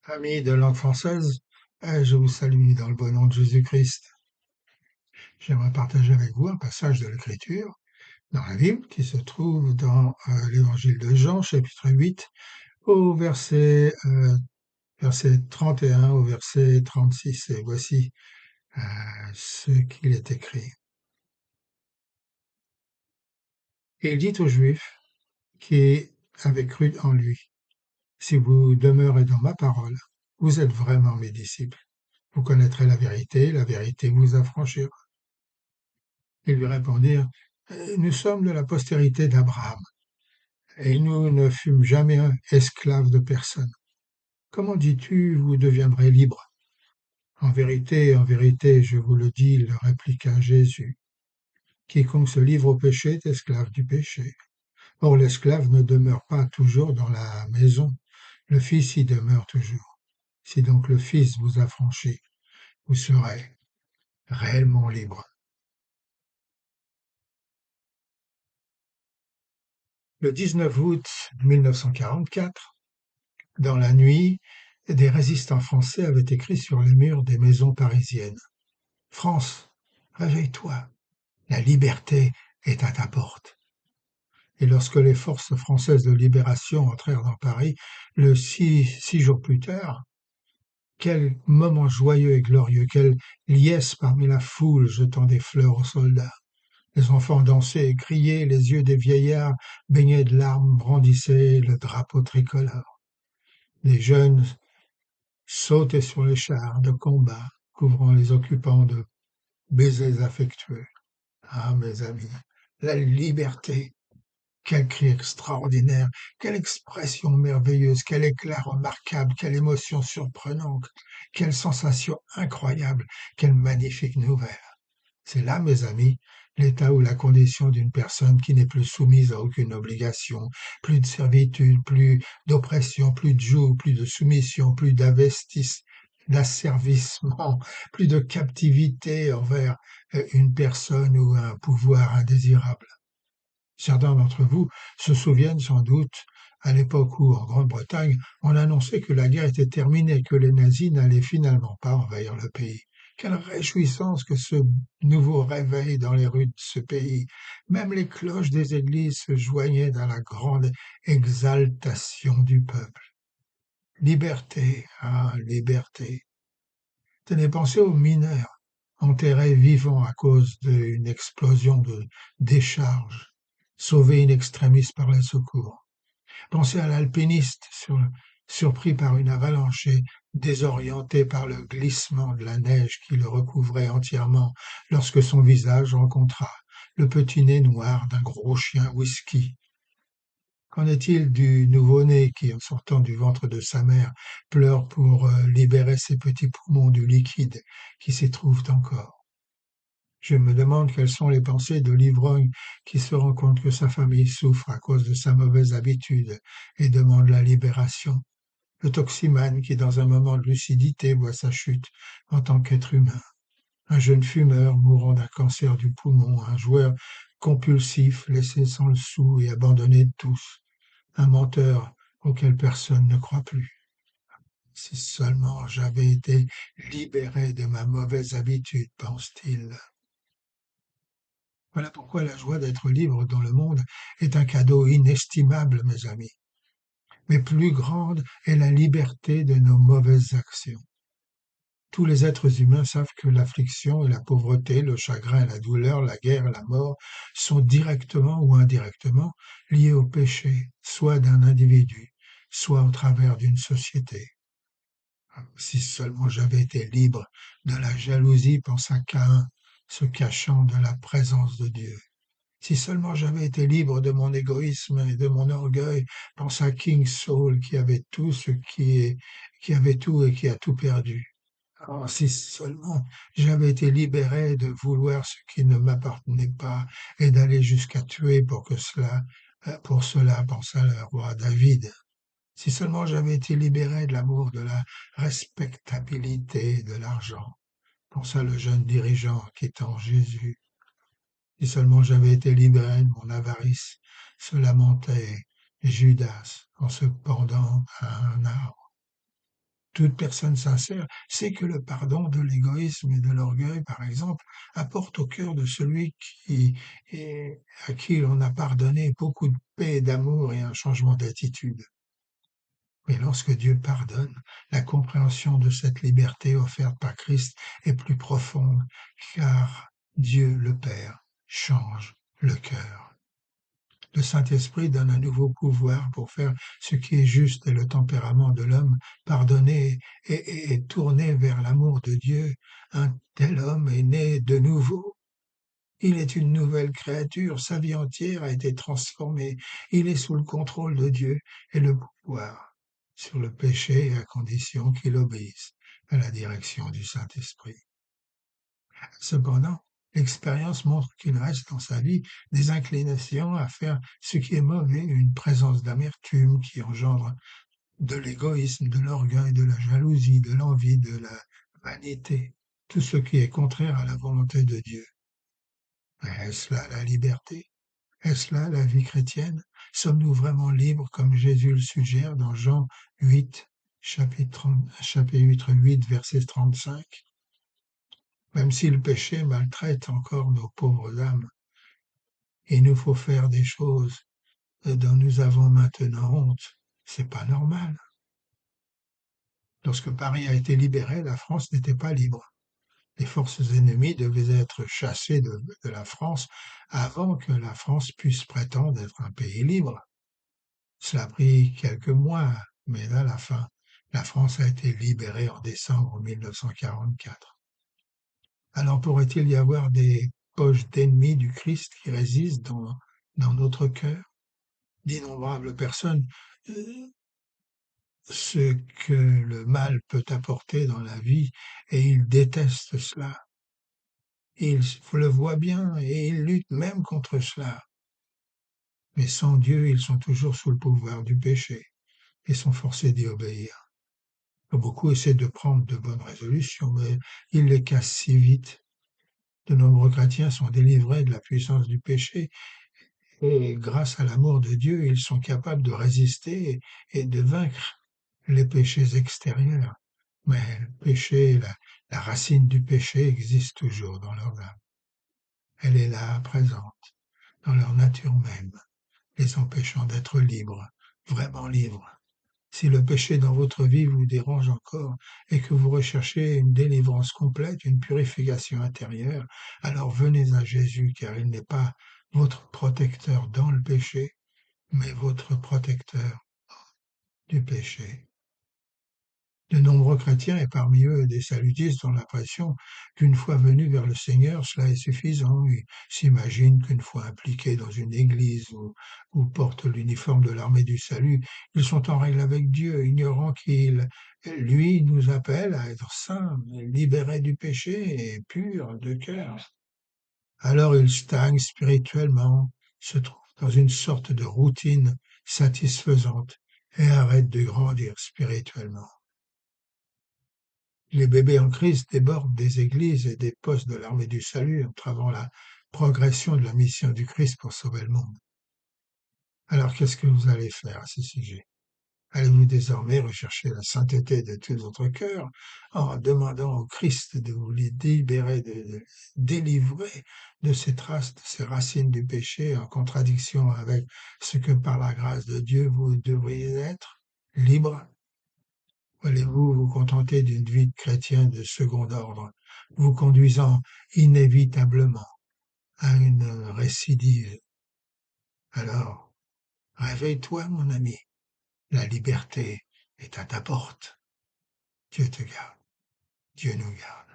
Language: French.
Amis de langue française, je vous salue dans le bon nom de Jésus-Christ. J'aimerais partager avec vous un passage de l'Écriture dans la Bible qui se trouve dans l'Évangile de Jean, chapitre 8, au verset 31 au verset 36. Et voici ce qu'il est écrit. Et il dit aux Juifs qui avaient cru en lui, si vous demeurez dans ma parole, vous êtes vraiment mes disciples. Vous connaîtrez la vérité vous affranchira. Ils lui répondirent, nous sommes de la postérité d'Abraham, et nous ne fûmes jamais esclaves de personne. Comment dis-tu, vous deviendrez libres? En vérité, je vous le dis, leur répliqua Jésus. Quiconque se livre au péché est esclave du péché. Or, l'esclave ne demeure pas toujours dans la maison, le Fils y demeure toujours. Si donc le Fils vous affranchit, vous serez réellement libres. Le 19 août 1944, dans la nuit, des résistants français avaient écrit sur les murs des maisons parisiennes. France, réveille-toi, la liberté est à ta porte. Et lorsque les forces françaises de libération entrèrent dans Paris, le six jours plus tard, quel moment joyeux et glorieux, quelle liesse parmi la foule jetant des fleurs aux soldats. Les enfants dansaient et criaient, les yeux des vieillards baignés de larmes brandissaient le drapeau tricolore. Les jeunes sautaient sur les chars de combat, couvrant les occupants de baisers affectueux. Ah, mes amis, la liberté, quel cri extraordinaire, quelle expression merveilleuse, quel éclat remarquable, quelle émotion surprenante, quelle sensation incroyable, quelle magnifique nouvelle. C'est là, mes amis, l'état ou la condition d'une personne qui n'est plus soumise à aucune obligation, plus de servitude, plus d'oppression, plus de joug, plus de soumission, plus d'asservissement, plus de captivité envers une personne ou un pouvoir indésirable. Certains d'entre vous se souviennent sans doute à l'époque où, en Grande-Bretagne, on annonçait que la guerre était terminée, que les nazis n'allaient finalement pas envahir le pays. Quelle réjouissance que ce nouveau réveil dans les rues de ce pays. Même les cloches des églises se joignaient dans la grande exaltation du peuple. Liberté, ah, liberté. Tenez, pensez aux mineurs enterrés vivants à cause d'une explosion de décharge, sauvés in extremis par les secours. Pensez à l'alpiniste surpris par une avalanche et désorienté par le glissement de la neige qui le recouvrait entièrement lorsque son visage rencontra le petit nez noir d'un gros chien whisky. Qu'en est-il du nouveau-né qui, en sortant du ventre de sa mère, pleure pour libérer ses petits poumons du liquide qui s'y trouve encore? Je me demande quelles sont les pensées de l'ivrogne qui se rend compte que sa famille souffre à cause de sa mauvaise habitude et demande la libération. Le toximane qui, dans un moment de lucidité, voit sa chute en tant qu'être humain. Un jeune fumeur mourant d'un cancer du poumon, un joueur compulsif laissé sans le sou et abandonné de tous, un menteur auquel personne ne croit plus. Si seulement j'avais été libéré de ma mauvaise habitude, pense-t-il. Voilà pourquoi la joie d'être libre dans le monde est un cadeau inestimable, mes amis. Mais plus grande est la liberté de nos mauvaises actions. Tous les êtres humains savent que l'affliction et la pauvreté, le chagrin et la douleur, la guerre et la mort sont directement ou indirectement liés au péché, soit d'un individu, soit au travers d'une société. Si seulement j'avais été libre de la jalousie, pensa Caïn, se cachant de la présence de Dieu. Si seulement j'avais été libre de mon égoïsme et de mon orgueil, pensa King Saul qui avait tout et qui a tout perdu. Oh, si seulement j'avais été libéré de vouloir ce qui ne m'appartenait pas et d'aller jusqu'à tuer pour cela, pensa le roi David. Si seulement j'avais été libéré de l'amour de la respectabilité de l'argent, pensa le jeune dirigeant quittant Jésus. Si seulement j'avais été libéré de mon avarice, se lamentait Judas en se pendant à un arbre. Toute personne sincère sait que le pardon de l'égoïsme et de l'orgueil, par exemple, apporte au cœur de celui à qui l'on a pardonné beaucoup de paix, d'amour et un changement d'attitude. Mais lorsque Dieu pardonne, la compréhension de cette liberté offerte par Christ est plus profonde, car Dieu le Père change le cœur. Le Saint-Esprit donne un nouveau pouvoir pour faire ce qui est juste et le tempérament de l'homme, pardonné et tourné vers l'amour de Dieu. Un tel homme est né de nouveau. Il est une nouvelle créature, sa vie entière a été transformée. Il est sous le contrôle de Dieu et le pouvoir sur le péché à condition qu'il obéisse à la direction du Saint-Esprit. Cependant, l'expérience montre qu'il reste dans sa vie des inclinations à faire ce qui est mauvais, une présence d'amertume qui engendre de l'égoïsme, de l'orgueil, de la jalousie, de l'envie, de la vanité, tout ce qui est contraire à la volonté de Dieu. Est-ce là la liberté? Est-ce là la vie chrétienne? Sommes-nous vraiment libres comme Jésus le suggère dans Jean 8, chapitre 8, verset 35? Même si le péché maltraite encore nos pauvres âmes, il nous faut faire des choses dont nous avons maintenant honte. C'est pas normal. Lorsque Paris a été libéré, la France n'était pas libre. Les forces ennemies devaient être chassées de la France avant que la France puisse prétendre être un pays libre. Cela a pris quelques mois, mais à la fin, la France a été libérée en décembre 1944. Alors pourrait-il y avoir des poches d'ennemis du Christ qui résistent dans notre cœur? D'innombrables personnes, ce que le mal peut apporter dans la vie, et ils détestent cela. Ils le voient bien et ils luttent même contre cela. Mais sans Dieu, ils sont toujours sous le pouvoir du péché et sont forcés d'y obéir. Beaucoup essaient de prendre de bonnes résolutions, mais ils les cassent si vite. De nombreux chrétiens sont délivrés de la puissance du péché et grâce à l'amour de Dieu, ils sont capables de résister et de vaincre les péchés extérieurs. Mais le péché, la racine du péché existe toujours dans leur âme. Elle est là, présente, dans leur nature même, les empêchant d'être libres, vraiment libres. Si le péché dans votre vie vous dérange encore et que vous recherchez une délivrance complète, une purification intérieure, alors venez à Jésus, car il n'est pas votre protecteur dans le péché, mais votre protecteur du péché. De nombreux chrétiens, et parmi eux des salutistes, ont l'impression qu'une fois venus vers le Seigneur, cela est suffisant. Ils s'imaginent qu'une fois impliqués dans une église ou portent l'uniforme de l'armée du salut, ils sont en règle avec Dieu, ignorant qu'il, lui, nous appelle à être saints, libérés du péché et purs de cœur. Alors ils stagnent spirituellement, se trouvent dans une sorte de routine satisfaisante et arrêtent de grandir spirituellement. Les bébés en Christ débordent des églises et des postes de l'armée du salut, entravant la progression de la mission du Christ pour sauver le monde. Alors qu'est-ce que vous allez faire à ce sujet? Allez-vous désormais rechercher la sainteté de tout votre cœur en demandant au Christ de vous libérer, de délivrer de ces traces, de ces racines du péché en contradiction avec ce que par la grâce de Dieu vous devriez être, libre? Ou allez-vous vous contenter d'une vie de chrétien de second ordre, vous conduisant inévitablement à une récidive? Alors, réveille-toi, mon ami, la liberté est à ta porte. Dieu te garde, Dieu nous garde.